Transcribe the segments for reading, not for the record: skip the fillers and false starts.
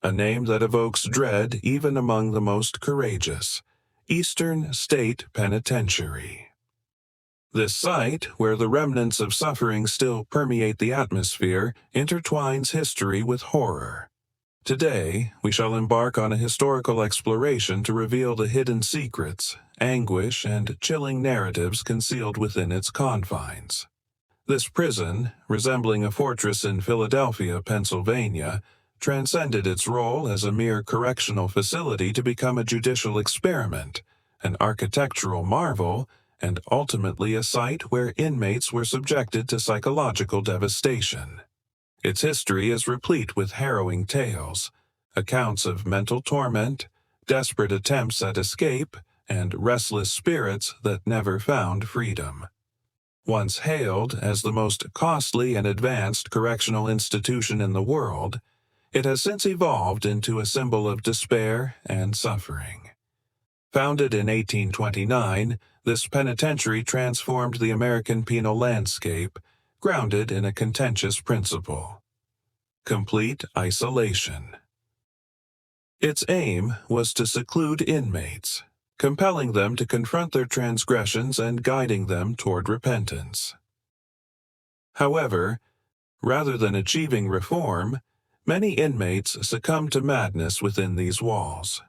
a name that evokes dread even among the most courageous: Eastern State Penitentiary. This site, where the remnants of suffering still permeate the atmosphere, intertwines history with horror. Today, we shall embark on a historical exploration to reveal the hidden secrets, anguish, and chilling narratives concealed within its confines. This prison, resembling a fortress in Philadelphia, Pennsylvania, transcended its role as a mere correctional facility to become a judicial experiment, an architectural marvel, and ultimately a site where inmates were subjected to psychological devastation. Its history is replete with harrowing tales, accounts of mental torment, desperate attempts at escape, and restless spirits that never found freedom. Once hailed as the most costly and advanced correctional institution in the world, it has since evolved into a symbol of despair and suffering. Founded in 1829, this penitentiary transformed the American penal landscape, grounded in a contentious principle: complete isolation. Its aim was to seclude inmates, compelling them to confront their transgressions and guiding them toward repentance. However, rather than achieving reform, many inmates succumb to madness within these walls.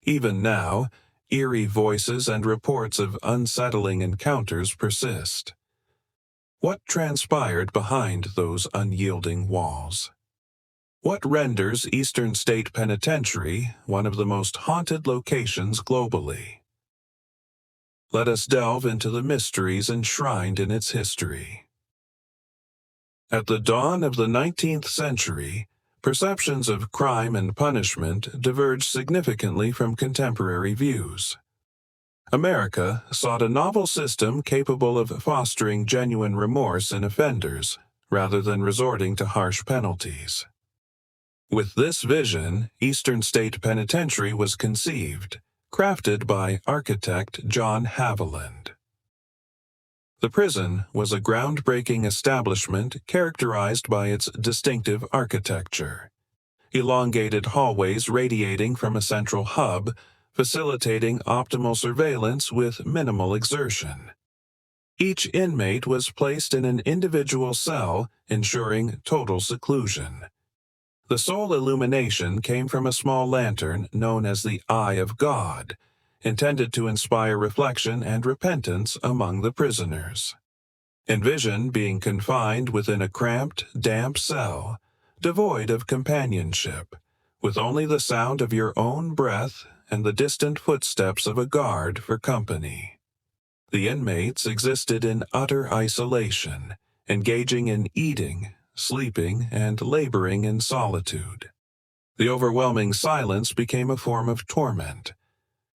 Even now, eerie voices and reports of unsettling encounters persist. What transpired behind those unyielding walls? What renders Eastern State Penitentiary one of the most haunted locations globally? Let us delve into the mysteries enshrined in its history. At the dawn of the 19th century, perceptions of crime and punishment diverged significantly from contemporary views. America sought a novel system capable of fostering genuine remorse in offenders, rather than resorting to harsh penalties. With this vision, Eastern State Penitentiary was conceived, crafted by architect John Haviland. The prison was a groundbreaking establishment characterized by its distinctive architecture. Elongated hallways radiating from a central hub, facilitating optimal surveillance with minimal exertion. Each inmate was placed in an individual cell, ensuring total seclusion. The sole illumination came from a small lantern known as the Eye of God, intended to inspire reflection and repentance among the prisoners. Envision being confined within a cramped, damp cell, devoid of companionship, with only the sound of your own breath and the distant footsteps of a guard for company. The inmates existed in utter isolation, engaging in eating, sleeping, and laboring in solitude. The overwhelming silence became a form of torment.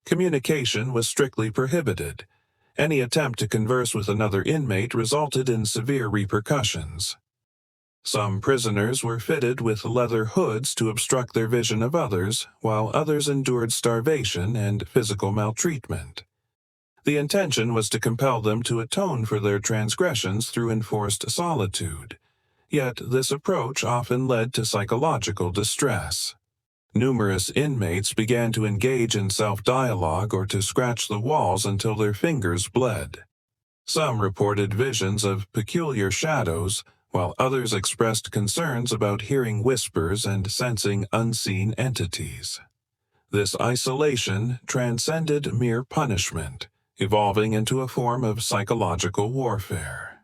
Communication was strictly prohibited. Any attempt to converse with another inmate resulted in severe repercussions. Some prisoners were fitted with leather hoods to obstruct their vision of others, while others endured starvation and physical maltreatment. The intention was to compel them to atone for their transgressions through enforced solitude, yet this approach often led to psychological distress. Numerous inmates began to engage in self-dialogue or to scratch the walls until their fingers bled. Some reported visions of peculiar shadows, while others expressed concerns about hearing whispers and sensing unseen entities. This isolation transcended mere punishment, evolving into a form of psychological warfare.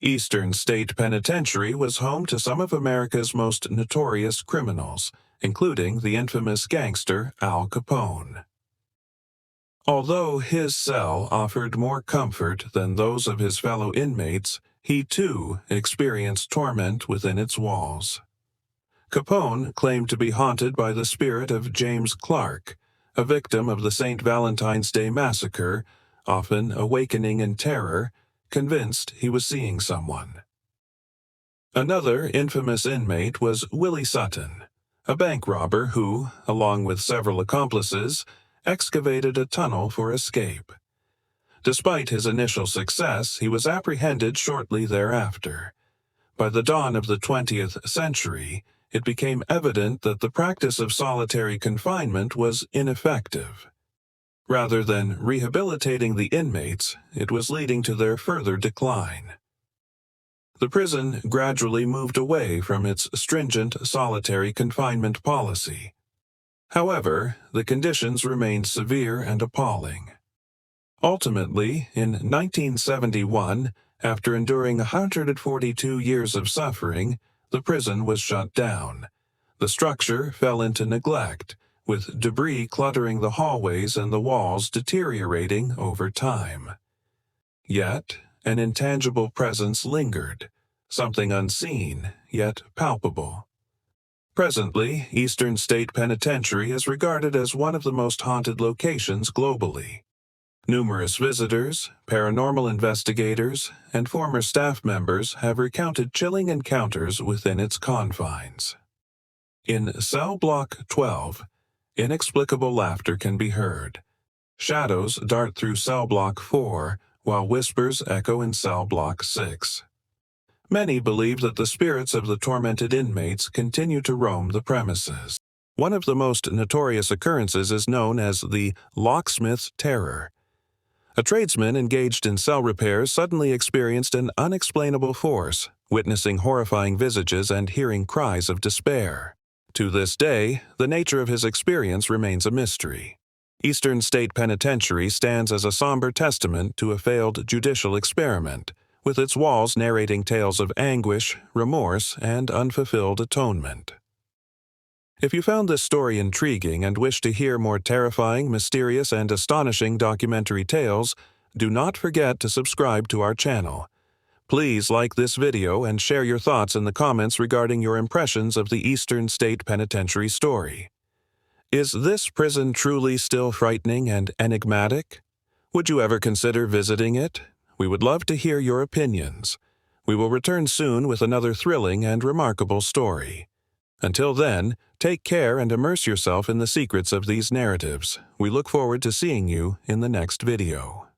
Eastern State Penitentiary was home to some of America's most notorious criminals, including the infamous gangster Al Capone. Although his cell offered more comfort than those of his fellow inmates, he too experienced torment within its walls. Capone claimed to be haunted by the spirit of James Clark, a victim of the St. Valentine's Day massacre, often awakening in terror, convinced he was seeing someone. Another infamous inmate was Willie Sutton, a bank robber who, along with several accomplices, excavated a tunnel for escape. Despite his initial success, he was apprehended shortly thereafter. By the dawn of the 20th century, it became evident that the practice of solitary confinement was ineffective. Rather than rehabilitating the inmates, it was leading to their further decline. The prison gradually moved away from its stringent solitary confinement policy. However, the conditions remained severe and appalling. Ultimately, in 1971, after enduring 142 years of suffering, the prison was shut down. The structure fell into neglect, with debris cluttering the hallways and the walls deteriorating over time. Yet, an intangible presence lingered, something unseen, yet palpable. Presently, Eastern State Penitentiary is regarded as one of the most haunted locations globally. Numerous visitors, paranormal investigators, and former staff members have recounted chilling encounters within its confines. In Cell Block 12, inexplicable laughter can be heard. Shadows dart through Cell Block 4, while whispers echo in Cell Block 6. Many believe that the spirits of the tormented inmates continue to roam the premises. One of the most notorious occurrences is known as the locksmith's terror. A tradesman engaged in cell repairs suddenly experienced an unexplainable force, witnessing horrifying visages and hearing cries of despair. To this day, the nature of his experience remains a mystery. Eastern State Penitentiary stands as a somber testament to a failed judicial experiment, with its walls narrating tales of anguish, remorse, and unfulfilled atonement. If you found this story intriguing and wish to hear more terrifying, mysterious, and astonishing documentary tales, do not forget to subscribe to our channel. Please like this video and share your thoughts in the comments regarding your impressions of the Eastern State Penitentiary story. Is this prison truly still frightening and enigmatic? Would you ever consider visiting it? We would love to hear your opinions. We will return soon with another thrilling and remarkable story. Until then, take care and immerse yourself in the secrets of these narratives. We look forward to seeing you in the next video.